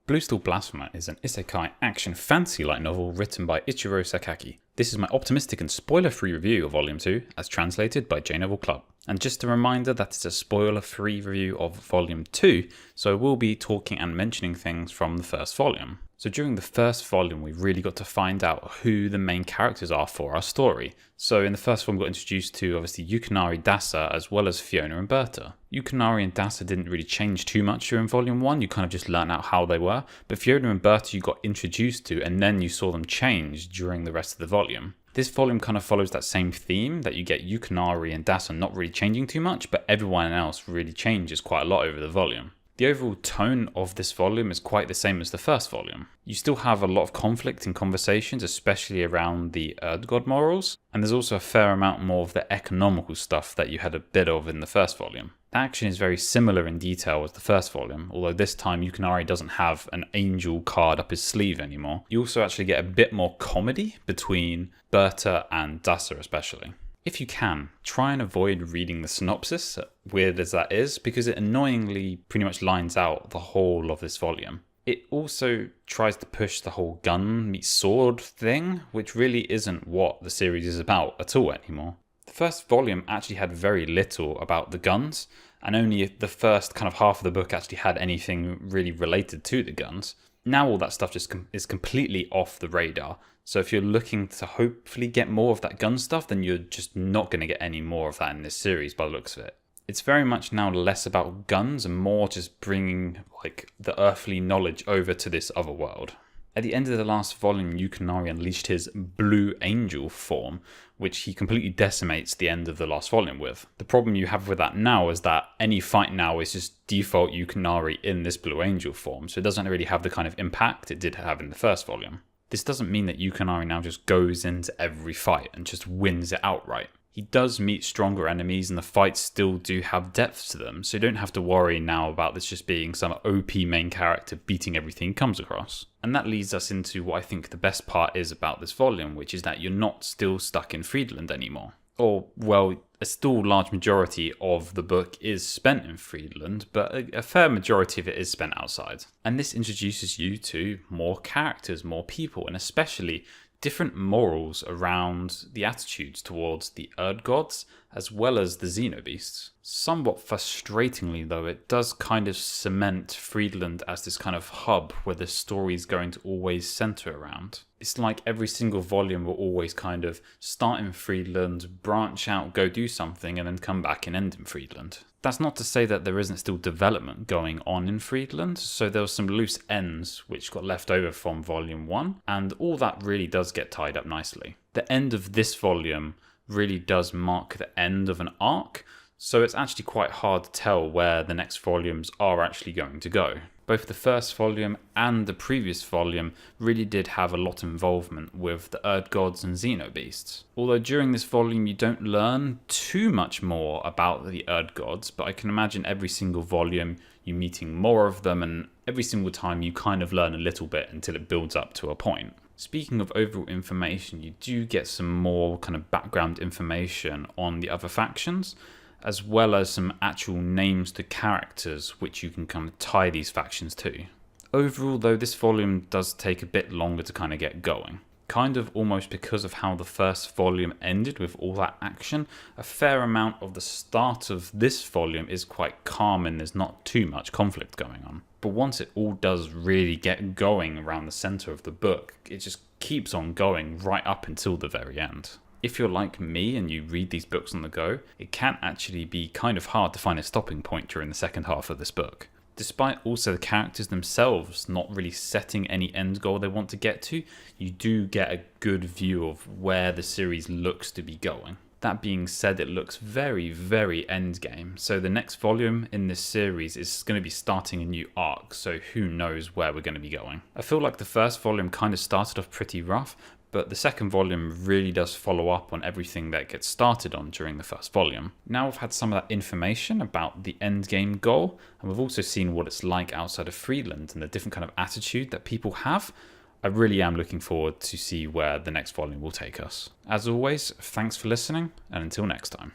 Bluesteel Blasphemer is an isekai action fantasy light novel written by Ichiro Sakaki. This is my optimistic and spoiler-free review of Volume 2, as translated by J-Novel Club. And just a reminder that it's a spoiler-free review of Volume 2, so we'll be talking and mentioning things from the first volume. So during the first volume, we really got to find out who the main characters are for our story. So in the first volume, we got introduced to obviously Yukinari Dasa as well as Fiona and Berta. Yukinari and Dasa didn't really change too much during Volume 1, you kind of just learned out how they were, but Fiona and Berta you got introduced to and then you saw them change during the rest of the volume. This volume kind of follows that same theme, that you get Yukinari and Dasa not really changing too much, but everyone else really changes quite a lot over the volume. The overall tone of this volume is quite the same as the first volume. You still have a lot of conflict in conversations, especially around the Erdgod morals, and there's also a fair amount more of the economical stuff that you had a bit of in the first volume. The action is very similar in detail as the first volume, although this time Yukinari doesn't have an angel card up his sleeve anymore. You also actually get a bit more comedy between Berta and Dasa especially. If you can, try and avoid reading the synopsis, weird as that is, because it annoyingly pretty much lines out the whole of this volume. It also tries to push the whole gun meets sword thing, which really isn't what the series is about at all anymore. The first volume actually had very little about the guns, and only the first kind of half of the book actually had anything really related to the guns. Now all that stuff just is completely off the radar. So if you're looking to hopefully get more of that gun stuff, then you're just not going to get any more of that in this series by the looks of it. It's very much now less about guns and more just bringing like the earthly knowledge over to this other world. At the end of the last volume, Yukinari unleashed his Blue Angel form, which he completely decimates the end of the last volume with. The problem you have with that now is that any fight now is just default Yukinari in this Blue Angel form, so it doesn't really have the kind of impact it did have in the first volume. This doesn't mean that Yukinari now just goes into every fight and just wins it outright. He does meet stronger enemies and the fights still do have depth to them, so you don't have to worry now about this just being some OP main character beating everything he comes across. And that leads us into what I think the best part is about this volume, which is that you're not still stuck in Friedland anymore. Or, well, a still large majority of the book is spent in Friedland, but a fair majority of it is spent outside. And this introduces you to more characters, more people, and especially different morals around the attitudes towards the Erdgods as well as the Xenobeasts. Somewhat frustratingly though, it does kind of cement Friedland as this kind of hub where the story is going to always centre around. It's like every single volume will always kind of start in Friedland, branch out, go do something, and then come back and end in Friedland. That's not to say that there isn't still development going on in Friedland, so there were some loose ends which got left over from Volume 1, and all that really does get tied up nicely. The end of this volume really does mark the end of an arc, so it's actually quite hard to tell where the next volumes are actually going to go. Both the first volume and the previous volume really did have a lot of involvement with the Erdgods and Xenobeasts. Although during this volume you don't learn too much more about the Erdgods, but I can imagine every single volume you meeting more of them, and every single time you kind of learn a little bit until it builds up to a point. Speaking of overall information, you do get some more kind of background information on the other factions, as well as some actual names to characters which you can kind of tie these factions to. Overall though, this volume does take a bit longer to kind of get going. Kind of almost because of how the first volume ended with all that action, a fair amount of the start of this volume is quite calm and there's not too much conflict going on. But once it all does really get going around the centre of the book, it just keeps on going right up until the very end. If you're like me and you read these books on the go, it can actually be kind of hard to find a stopping point during the second half of this book. Despite also the characters themselves not really setting any end goal they want to get to, you do get a good view of where the series looks to be going. That being said, it looks very, very endgame, so the next volume in this series is going to be starting a new arc, so who knows where we're going to be going. I feel like the first volume kind of started off pretty rough, but the second volume really does follow up on everything that gets started on during the first volume. Now we've had some of that information about the endgame goal, and we've also seen what it's like outside of Friedland and the different kind of attitude that people have. I really am looking forward to see where the next volume will take us. As always, thanks for listening, and until next time.